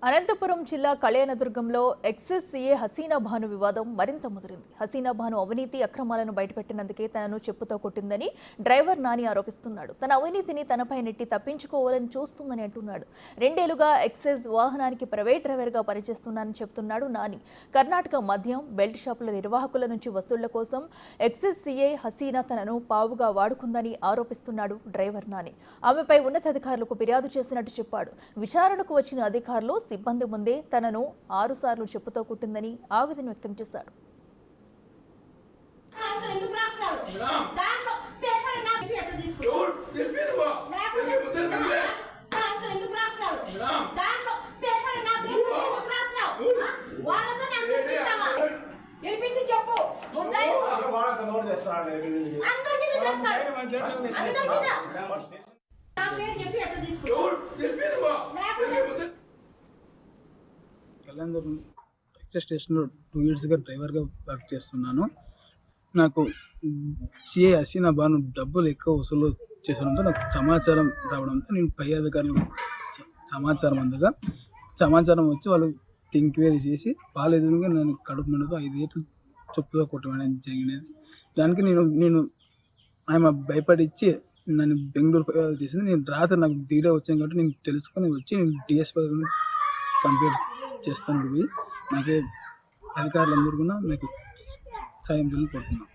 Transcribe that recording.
అనంతపురం జిల్లా కళ్యాణదుర్గంలో excise CA Hasina Bhanu వివాదం మరింత ముదిరింది. హసీనా భాను అవినీతి అక్రమాలను బయటపెట్టినందుకే తనను చెప్పుతో కొట్టిందని డ్రైవర్ నాని ఆరోపిస్తున్నాడు. తన అవినీతిని తనపై నెట్టి తప్పించుకోవాలని చూస్తుందని అంటున్నాడు. 2 ఏళ్లుగా ఎక్సైజ్ వాహనానికి ప్రైవేట్ డ్రైవర్గా పనిచేస్తున్నానని చెబుతున్నాడు నాని. కర్ణాటక మద్యం బెల్ట్ షాపుల నిర్వాహకుల నుంచి వసూళ్ల కోసం ఎక్సైజ్ సీఏ హసీనా తనను పావుగా వాడుకుందని ఆరోపిస్తున్నాడు డ్రైవర్ నాని. ఆమెపై ఉన్నతాధికారులకు ఫిర్యాదు చేసినట్టు చెప్పాడు. విచారణకు వచ్చిన అధికారులు సిబ్బంది ముందే తనను 6 సార్లు చెప్పుతో కుట్టిందని ఆవేదన వ్యక్తం చేశాడు. కళ్యాణదుర్గం ఎక్సైజ్ స్టేషన్లో 2 ఇయర్స్గా డ్రైవర్గా వర్క్ చేస్తున్నాను. నాకు సిఐ హసీనా భాను డబ్బులు ఎక్కువ వసూలు చేసడంతో నాకు సమాచారం రావడంతో నేను పై అధికారులకు సమాచారం అందగా సమాచారం వచ్చి వాళ్ళు ఎంక్వైరీ చేసి వాళ్ళ ఎదురుగా నేను కడుపు మంటతో 5 ఏళ్ళు చెప్పుతో కొట్టడం జరిగినది. దానికి నేను ఆమె భయపడిచ్చి నన్ను బెంగళూరు చేసింది. నేను రాత్రి నాకు దిగడే వచ్చాను కాబట్టి నేను తెలుసుకొని వచ్చి నేను డిఎస్పీ కంప్లీట్ చేస్తాను. పోయి నాకే అధికారులందరూ కూడా నాకు సాయం చేయాలని కోరుతున్నాను.